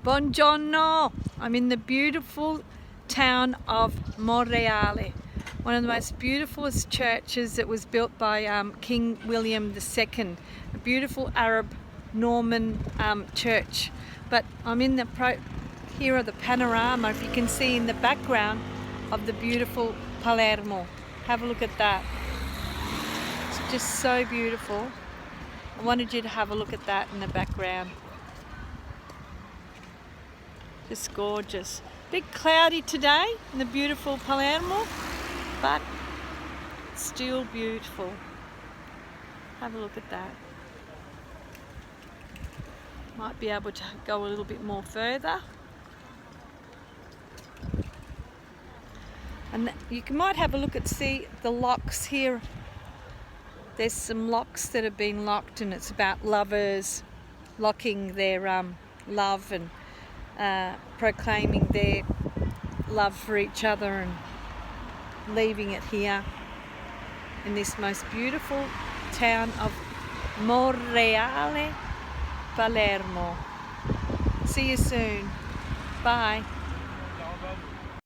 Buongiorno! I'm in the beautiful town of Monreale, one of the most beautifulest churches that was built by King William II, a beautiful Arab Norman church. But I'm in here are the Panorama, if you can see in the background, of the beautiful Palermo. Have a look at that. It's just so beautiful. I wanted you to have a look at that in the background. Just gorgeous. Bit cloudy today in the beautiful Palermo, but still beautiful. Have a look at that. Might be able to go a little bit more further. And you might have a look at, see the locks here. There's some locks that have been locked, and it's about lovers locking their love and proclaiming their love for each other and leaving it here in this most beautiful town of Monreale Palermo. See you soon. Bye.